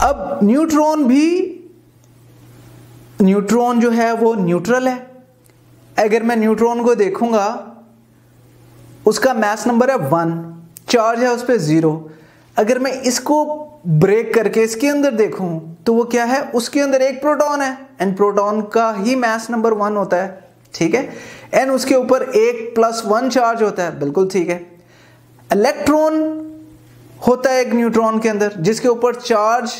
अब न्यूट्रॉन जो है वो न्यूट्रल है। अगर मैं न्यूट्रॉन को देखूंगा, उसका मास नंबर है 1, चार्ज है उस पर 0। अगर मैं इसको ब्रेक करके इसके अंदर देखूं तो वो क्या है, उसके अंदर एक प्रोटॉन है, एंड प्रोटॉन का ही मास नंबर 1 होता है, ठीक है। एंड उसके ऊपर 1+1 चार्ज होता है, बिल्कुल ठीक है। इलेक्ट्रॉन होता है एक न्यूट्रॉन के अंदर जिसके ऊपर चार्ज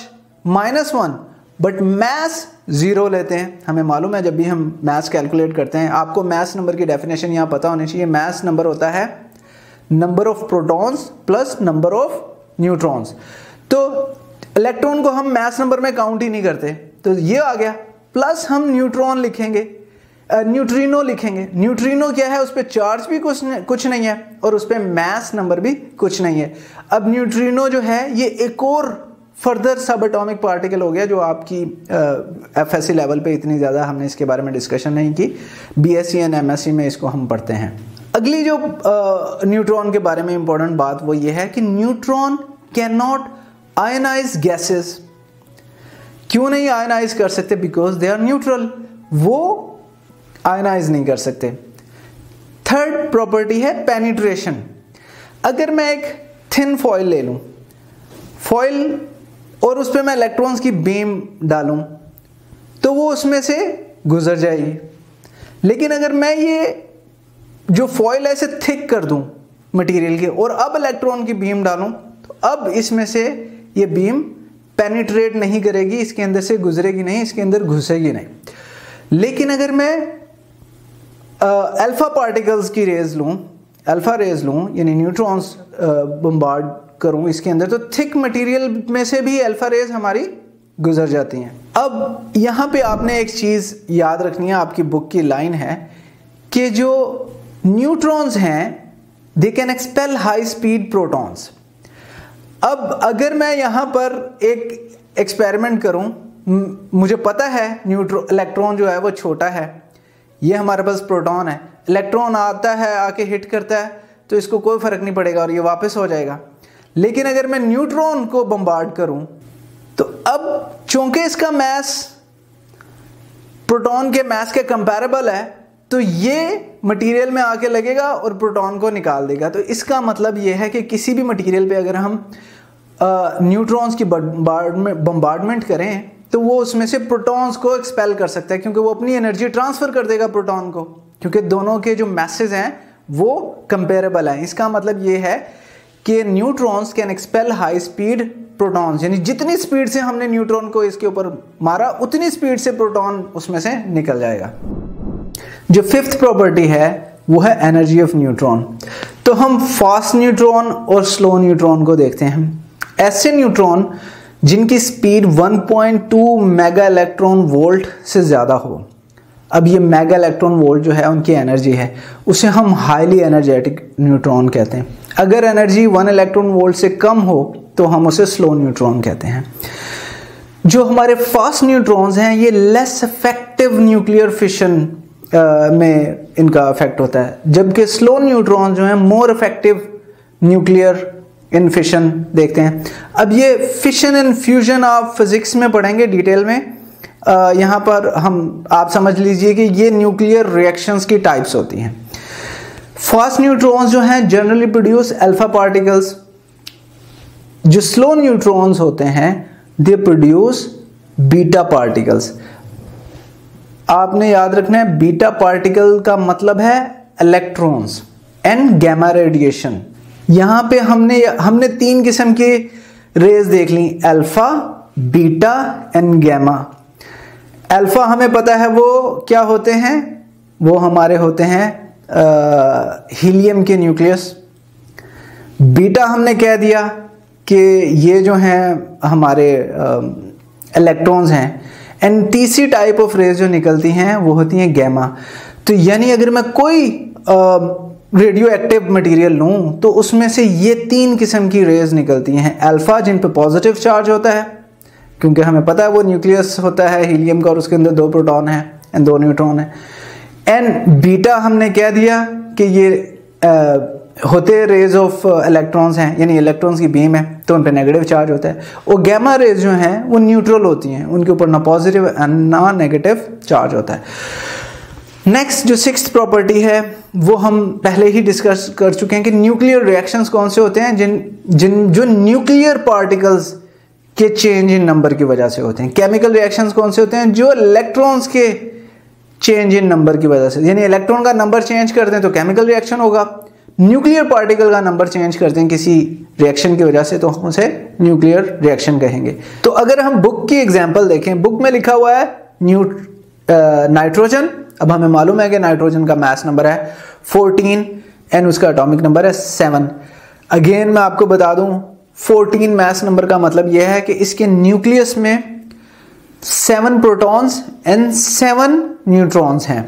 -1 बट मास 0 लेते हैं। हमें मालूम है जब भी हम मास कैलकुलेट करते हैं, आपको मास नंबर की डेफिनेशन यहाँ पता होनी चाहिए। मास नंबर होता है number of protons plus number of neutrons. तो इलेक्ट्रॉन को हम मास नंबर में काउंट ही नहीं करते, तो ये आ गया। प्लस हम न्यूट्रॉन लिखेंगे, न्यूट्रिनो लिखेंगे। न्यूट्रिनो क्या है, उस पर चार्ज भी कुछ नहीं है और उस पर मास नंबर भी कुछ नहीं है। अब न्यूट्रिनो जो है ये एक और फर्दर सब एटॉमिक पार्टिकल हो गया, जो आपकी एफएससी लेवल पे इतनी ज़्यादा हमने इसके बारे में डिस्कशन नहीं की। बीएससी एंड एमएससी में इसको हम पढ़ते हैं। अगली जो न्यूट्रॉन के बारे में इंपॉर्टेंट बात वो ये है कि neutron can not ionise gases. क्यों नहीं आयनाइज कर सकते? बिकॉज दे आर न्यूट्रल, वो आयनाइज नहीं कर सकते। थर्ड प्रॉपर्टी है पेनिट्रेशन। अगर मैं एक थिन फॉइल ले लूं, फॉइल और उस पर मैं इलेक्ट्रॉन्स की बीम डालूं तो वो उसमें से गुजर जाएगी। लेकिन अगर मैं ये जो फॉइल है इसे थिक कर दूं मटेरियल के और अब इलेक्ट्रॉन की बीम डालूं तो अब इसमें से ये बीम पेनिट्रेट नहीं करेगी, इसके अंदर से गुजरेगी नहीं, इसके अंदर घुसेगी नहीं। लेकिन अगर मैं अल्फा पार्टिकल्स की रेज लूं, अल्फा रेज लूं, यानी न्यूट्रॉन्स बम्बार्ड करूं इसके अंदर, तो थिक मटेरियल में से भी अल्फा रेज हमारी गुजर जाती हैं। अब यहाँ पे आपने एक चीज़ याद रखनी है, आपकी बुक की लाइन है कि जो न्यूट्रॉन्स हैं they can expel high speed protons. अब अगर मैं यहाँ पर एक एक्सपेरिमेंट करूँ, मुझे पता है इलेक्ट्रॉन जो है वो छोटा है, ये हमारे पास प्रोटॉन है, इलेक्ट्रॉन आता है आके हिट करता है तो इसको कोई फर्क नहीं पड़ेगा और ये वापस हो जाएगा। लेकिन अगर मैं न्यूट्रॉन को बम्बार्ड करूं तो अब चूंकि इसका मास प्रोटॉन के मास के कंपैरेबल है तो ये मटेरियल में आके लगेगा और प्रोटॉन को निकाल देगा। तो इसका मतलब ये है कि किसी भी मटेरियल पे अगर हम न्यूट्रॉन्स की बम्बार्डमेंट करें तो वो उसमें से प्रोटॉन्स को एक्सपेल कर सकता है, क्योंकि वो अपनी एनर्जी ट्रांसफर कर देगा प्रोटॉन को, क्योंकि दोनों के जो मैसेज हैं वो कंपेरेबल हैं। इसका मतलब ये है कि neutrons can expel high speed protons, यानी जितनी स्पीड से हमने न्यूट्रॉन को इसके ऊपर मारा उतनी स्पीड से प्रोटॉन उसमें से निकल जाएगा। जो फिफ्थ प्रॉपर्टी है वो है एनर्जी ऑफ न्यूट्रॉन। तो हम फास्ट न्यूट्रॉन और स्लो न्यूट्रॉन को देखते हैं। ऐसे न्यूट्रॉन जिनकी स्पीड 1.2 मेगा इलेक्ट्रॉन वोल्ट से ज़्यादा हो, अब ये मेगा इलेक्ट्रॉन वोल्ट जो है उनकी एनर्जी है, उसे हम हाईली एनर्जेटिक न्यूट्रॉन कहते हैं। अगर एनर्जी 1 इलेक्ट्रॉन वोल्ट से कम हो तो हम उसे स्लो न्यूट्रॉन कहते हैं। जो हमारे फास्ट न्यूट्रॉन्स हैं ये लेस इफेक्टिव न्यूक्लियर फिशन में इनका इफेक्ट होता है, जबकि स्लो न्यूट्रॉन जो है मोर इफेक्टिव न्यूक्लियर इन फिशन देखते हैं। अब ये फिशन एंड फ्यूजन आप फिजिक्स में पढ़ेंगे डिटेल में। यहाँ पर आप समझ लीजिए कि ये न्यूक्लियर रिएक्शंस की टाइप्स होती हैं। फास्ट न्यूट्रॉन्स जो हैं जनरली प्रोड्यूस अल्फा पार्टिकल्स। जो स्लो न्यूट्रॉन्स होते हैं दे प्रोड्यूस बीटा पार्टिकल्स। आपने याद रखना है बीटा पार्टिकल का मतलब है इलेक्ट्रॉन्स एंड गैमा रेडिएशन। यहाँ पे हमने 3 किस्म की रेज देख ली, alpha, beta and gamma. Alpha हमें पता है वो क्या होते हैं, वो हमारे होते हैं हीलियम के न्यूक्लियस। बीटा हमने कह दिया कि ये जो हैं हमारे इलेक्ट्रॉन्स हैं। एंड तीसरी टाइप ऑफ रेज जो निकलती हैं वो होती हैं गैमा। तो यानी अगर मैं कोई रेडियो एक्टिव मटीरियल लूँ तो उसमें से ये 3 किस्म की रेज निकलती हैं। अल्फा जिन पे पॉजिटिव चार्ज होता है, क्योंकि हमें पता है वो न्यूक्लियस होता है हीलियम का और उसके अंदर 2 प्रोटॉन हैं एंड 2 न्यूट्रॉन हैं। एंड बीटा हमने कह दिया कि ये होते रेज ऑफ इलेक्ट्रॉन्स हैं, यानी इलेक्ट्रॉन्स की बीम है तो उन पे नेगेटिव चार्ज होता है, और गैमा रेज जो हैं वो न्यूट्रल होती हैं, उनके ऊपर ना पॉजिटिव ना नेगेटिव चार्ज होता है। नेक्स्ट जो सिक्स्थ प्रॉपर्टी है वो हम पहले ही डिस्कस कर चुके हैं कि न्यूक्लियर रिएक्शंस कौन से होते हैं जो न्यूक्लियर पार्टिकल्स के चेंज इन नंबर की वजह से होते हैं। केमिकल रिएक्शंस कौन से होते हैं जो इलेक्ट्रॉन्स के चेंज इन नंबर की वजह से, यानी इलेक्ट्रॉन का नंबर चेंज करते हैं तो केमिकल रिएक्शन होगा, न्यूक्लियर पार्टिकल का नंबर चेंज करते हैं किसी रिएक्शन की वजह से तो हम उसे न्यूक्लियर रिएक्शन कहेंगे। तो अगर हम बुक की एग्जांपल देखें, बुक में लिखा हुआ है नाइट्रोजन। अब हमें मालूम है कि नाइट्रोजन का मास नंबर है 14 एंड उसका एटॉमिक नंबर है 7। अगेन मैं आपको बता दूं 14 मास नंबर का मतलब यह है कि इसके न्यूक्लियस में 7 प्रोटॉन्स एंड 7 न्यूट्रॉन्स हैं।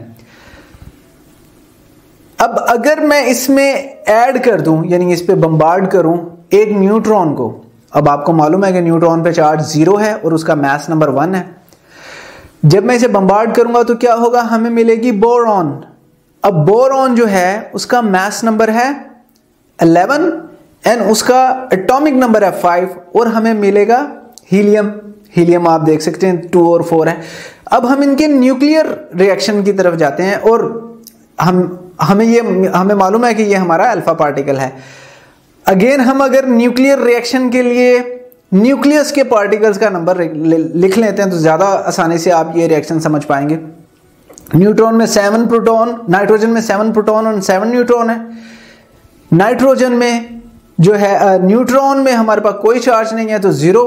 अब अगर मैं इसमें ऐड कर दूं, यानी इस पे बम्बार्ड करूं एक न्यूट्रॉन को, अब आपको मालूम है कि न्यूट्रॉन पे चार्ज 0 है और उसका मास नंबर 1 है। जब मैं इसे बम्बार्ड करूंगा तो क्या होगा, हमें मिलेगी बोरॉन। अब बोरॉन जो है उसका मास नंबर है 11 एंड उसका एटॉमिक नंबर है 5 और हमें मिलेगा हीलियम। हीलियम आप देख सकते हैं 2 और 4 है। अब हम इनके न्यूक्लियर रिएक्शन की तरफ जाते हैं और हमें मालूम है कि ये हमारा अल्फा पार्टिकल है। अगेन हम अगर न्यूक्लियर रिएक्शन के लिए न्यूक्लियस के पार्टिकल्स का नंबर लिख लेते हैं तो ज़्यादा आसानी से आप ये रिएक्शन समझ पाएंगे। न्यूट्रॉन में 7 प्रोटॉन, नाइट्रोजन में 7 प्रोटॉन और 7 न्यूट्रॉन है। नाइट्रोजन में जो है न्यूट्रॉन में हमारे पास कोई चार्ज नहीं है तो 0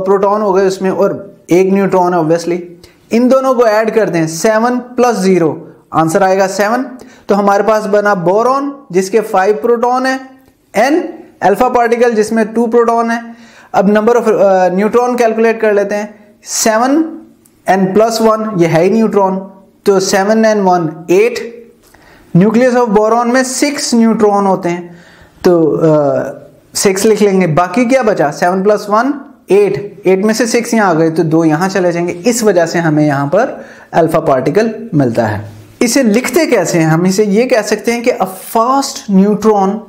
प्रोटॉन हो गए उसमें और 1 न्यूट्रॉन है ऑब्वियसली। इन दोनों को ऐड कर दें 7 + 0 आंसर आएगा 7। तो हमारे पास बना बोरॉन जिसके 5 प्रोटॉन है एंड अल्फा पार्टिकल जिसमें 2 प्रोटॉन है। अब नंबर ऑफ न्यूट्रॉन कैलकुलेट कर लेते हैं। 7 एंड +1 ये है ही न्यूट्रॉन तो 7 एंड 1 8। न्यूक्लियस ऑफ बोरॉन में 6 न्यूट्रॉन होते हैं तो 6 लिख लेंगे। बाकी क्या बचा 7 + 1 8, 8 में से 6 यहाँ आ गए तो 2 यहाँ चले जाएंगे। इस वजह से हमें यहाँ पर अल्फा पार्टिकल मिलता है। इसे लिखते कैसे हैं, हम इसे ये कह सकते हैं कि अ फास्ट न्यूट्रॉन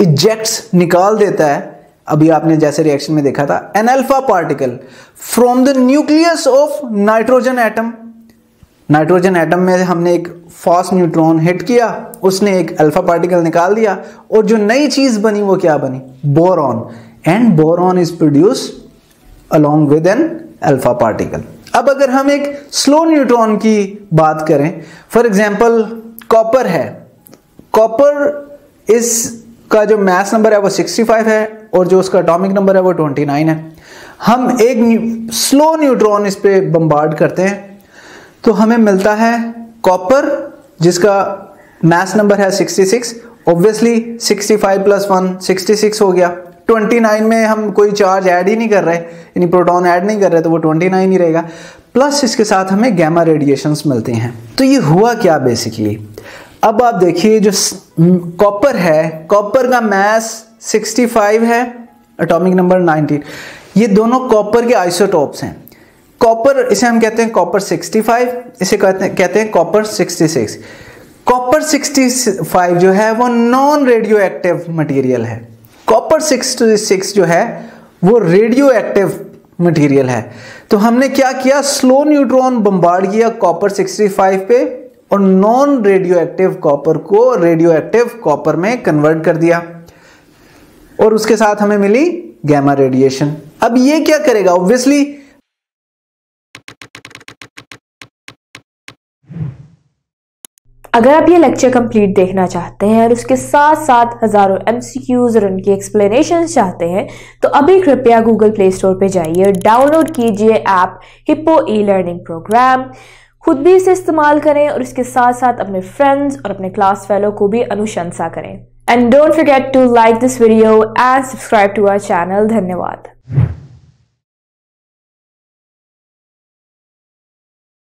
इजेक्ट्स निकाल देता है, अभी आपने जैसे रिएक्शन में देखा था, an alpha particle from the nucleus of nitrogen atom. Nitrogen atom में हमने एक फास्ट न्यूट्रॉन हिट किया, उसने एक अल्फा पार्टिकल निकाल दिया और जो नई चीज बनी वो क्या बनी, boron. And boron is produce along with an alpha particle. अब अगर हम एक स्लो न्यूट्रॉन की बात करें, फॉर एग्जाम्पल कॉपर है, कॉपर इसका जो मास नंबर है वो 65 है और जो उसका एटॉमिक नंबर है वो 29 है। हम एक स्लो न्यूट्रॉन इस पे बम्बार्ड करते हैं तो हमें मिलता है कॉपर जिसका मास नंबर है 66। ऑब्वियसली 65 + 1 66 हो गया। 29 में हम कोई चार्ज ऐड ही नहीं कर रहे, यानी प्रोटॉन ऐड नहीं कर रहे तो वो 29 ही रहेगा। प्लस इसके साथ हमें गैमा रेडिएशंस मिलते हैं। तो ये हुआ क्या बेसिकली, अब आप देखिए जो कॉपर है, कॉपर का मास 65 है, एटॉमिक नंबर 19। ये दोनों कॉपर के आइसोटोप्स हैं। कॉपर इसे हम कहते हैं कॉपर 65, इसे कहते हैं कॉपर 66। कॉपर 65 जो है वो नॉन रेडियो एक्टिव मटेरियल है, कॉपर 66 जो है वो रेडियो एक्टिव मटेरियल है। तो हमने क्या किया, स्लो न्यूट्रॉन बम्बार्ड किया कॉपर 65 पे और नॉन रेडियो एक्टिव कॉपर को रेडियो एक्टिव कॉपर में कन्वर्ट कर दिया और उसके साथ हमें मिली गैमा रेडिएशन। अब ये क्या करेगा, ऑब्वियसली अगर आप ये लेक्चर कंप्लीट देखना चाहते हैं और उसके साथ साथ हजारों MCQs और उनकी एक्सप्लेनेशंस चाहते हैं तो अभी कृपया गूगल प्ले स्टोर पे जाइए और डाउनलोड कीजिए ऐप हिप्पो ई-लर्निंग प्रोग्राम। खुद भी इसे इस्तेमाल करें और इसके साथ साथ अपने फ्रेंड्स और अपने क्लास फेलो को भी अनुशंसा करें। And don't forget to like this video and subscribe to our channel. धन्यवाद।